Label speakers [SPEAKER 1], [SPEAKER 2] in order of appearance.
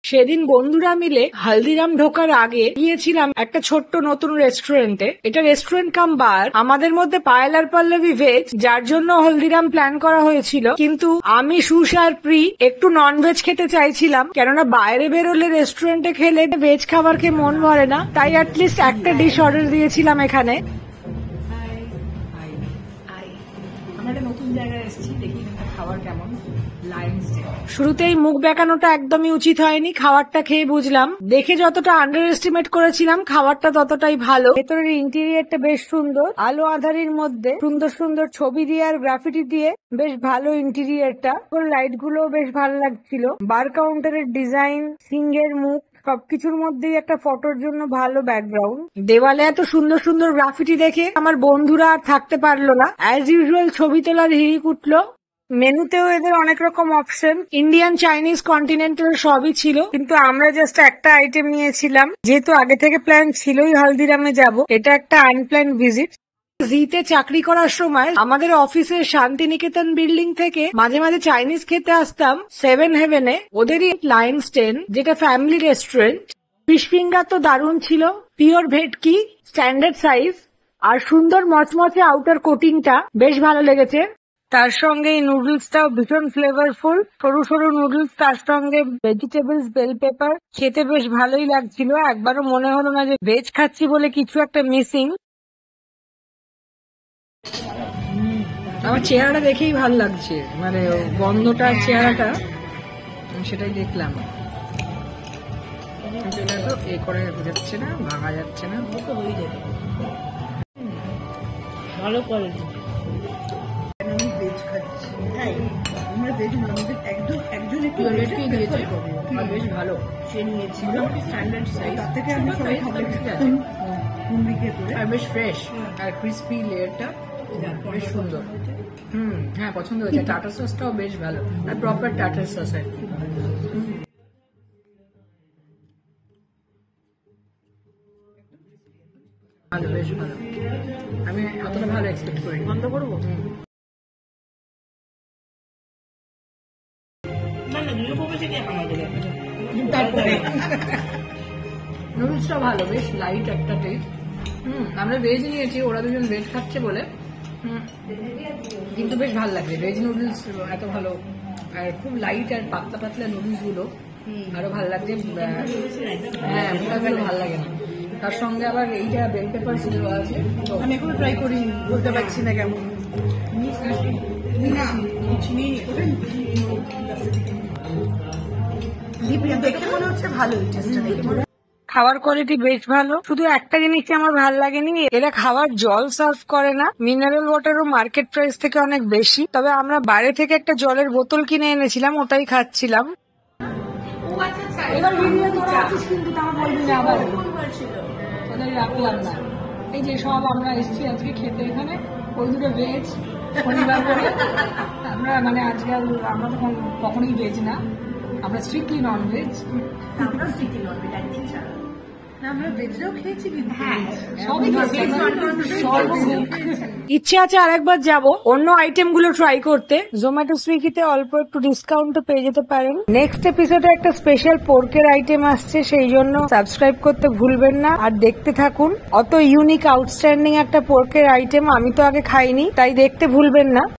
[SPEAKER 1] সেদিন বন্ধুরা মিলে হালদিরাম ঢোকার আগে গিয়েছিলাম একটা ছোট্ট নতুন রেস্টুরেন্টে। এটা রেস্টুরেন্ট কাম বার। আমাদের মধ্যে পায়েল আর পল্লবী ভেজ, যার জন্য হলদিরাম প্ল্যান করা হয়েছিল। কিন্তু আমি সুশ আর প্রি একটু নন ভেজ খেতে চাইছিলাম, কেননা বাইরে বেরোলে রেস্টুরেন্টে খেলে ভেজ খাবার খেয়ে মন ভরে না। তাই অ্যাটলিস্ট একটা ডিশ অর্ডার দিয়েছিলাম এখানে। আমরা নতুন জায়গায় এসেছি, দেখি খাবার কেমন। শুরুতেই মুখ বেঁকানোটা একদমই উচিত হয়নি। খাবারটা খেয়ে বুঝলাম, দেখে যতটা আন্ডার এস্টিমেট করেছিলাম খাবারটা ততটাই ভালো। ভেতরের ইন্টেরিয়ারটা বেশ সুন্দর, আলো আধারির মধ্যে সুন্দর সুন্দর ছবি দিয়ে আর গ্রাফিটি দিয়ে বেশ ভালো ইন্টেরিয়ারটা। লাইট গুলো বেশ ভালো লাগছিল। বার কাউন্টারের ডিজাইন, সিংহের মুখ, সবকিছুর মধ্যেই একটা ফটোর জন্য ভালো ব্যাকগ্রাউন্ড। দেওয়ালে এত সুন্দর সুন্দর গ্রাফিটি দেখে আমার বন্ধুরা আর থাকতে পারলো না। অ্যাজ ইউজুয়াল ছবি তোলার হিড়িক উঠলো। মেনুতেও এদের অনেক রকম অপশন, ইন্ডিয়ান, চাইনিজ, কন্টিনেন্টাল সবই ছিল। কিন্তু আমরা জাস্ট একটা আইটেম নিয়েছিলাম, যেহেতু আগে থেকে প্ল্যান ছিলই হালদিরামে যাব। এটা একটা আনপ্ল্যান ভিজিট। জিতে চাকরি করার সময় আমাদের অফিসের শান্তিনিকেতন বিল্ডিং থেকে মাঝে মাঝে চাইনিজ খেতে আসতাম 7 হেভেনে, ওদেরই লায়ন্স 10, যেটা ফ্যামিলি রেস্টুরেন্ট। ফিশ ফিঙ্গার তো দারুণ ছিল, পিওর ভেটকি, স্ট্যান্ডার্ড সাইজ, আর সুন্দর মচমচে আউটার কোটিংটা বেশ ভালো লেগেছে। তার সঙ্গে এই নুডলসটাও ভীষণ ফ্লেভারফুল, সরু সরু নুডলস, তার সঙ্গে ভেজিটেবলস, বেল পেপার, খেতে বেশ ভালোই লাগছিল। একবারও মনে হলো না যে ভেজ খাচ্ছি বলে কিছু একটা মিসিং। আমার চেহারাটা দেখেই ভালো লাগছে, মানে গন্ধটার চেহারাটা, সেটাই দেখলাম। এ করে যাচ্ছে না, ভাঙা যাচ্ছে না, হয়ে যাবে ভালো কোয়ালিটি। বেশ ভালো সে নিয়েছিল, স্ট্যান্ডার্ড সাইজ, তার থেকে আমি সবাই খাবার আর বেশ ফ্রেশ আর ক্রিস্পি লেয়ারটা বেশ সুন্দর। হ্যাঁ, পছন্দ হয়েছে। টাটা সসটাও বেশ ভালো, আর প্রপার টাটা সস আর কি। ভালো, বেশ ভালো। আমি অতটা ভালো এক্সপেক্ট করিনি। বন্ধ করবো? নুডলসটা ভালো, বেশ লাইট একটা টেস্ট। আমরা ভেজ নিয়েছি, ওরা দুজন ভেজ খাচ্ছে বলে, কিন্তু বেশ ভালো লাগছে। ভেজ নুডলস এত ভালো, আর খুব লাইট আর পাতলা পাতলা নুডলস গুলো আরো ভালো লাগছে। হ্যাঁ, ভালো লাগে না। তার সঙ্গে আবার এইটা বেল পেপার দেওয়া আছে। আমি এখনো ট্রাই করি, বলতে পারছি না কেমন। দেখে মনে হচ্ছে ভালো, খাবার কোয়ালিটি বেশ ভালো। শুধু একটা জিনিস আমার ভালো লাগেনি, এরা খাবার জল সার্ভ করে না। মিনারেল ওয়াটারও মার্কেট প্রাইস থেকে অনেক বেশি। তবে আমরা বাইরে থেকে একটা জলের বোতল কিনে এনেছিলাম, ওটাই খাচ্ছিলাম। রাখলাম না, এই যে সব আমরা এসেছি আজকে খেতে এখানে, ওই দুটো ভেজ শনিবার করে আমরা, মানে আজকে আমরা তখন কখনোই ভেজ না, আমরা স্ট্রিক্টলি নন ভেজ। আমরা স্ট্রিক্টলি নন ভেজ, একদিন ছাড়া। আমরা ভেজও খেয়েছি, ইচ্ছে আছে আরেকবার যাব অন্য আইটেম গুলো ট্রাই করতে। জোম্যাটো, সুইগিতে অল্প একটু ডিসকাউন্টও পেয়ে যেতে পারেন। নেক্সট এপিসোডে একটা স্পেশাল পোর্কের আইটেম আসছে, সেই জন্য সাবস্ক্রাইব করতে ভুলবেন না, আর দেখতে থাকুন। অত ইউনিক, আউটস্ট্যান্ডিং একটা পোর্কের আইটেম আমি তো আগে খাইনি, তাই দেখতে ভুলবেন না।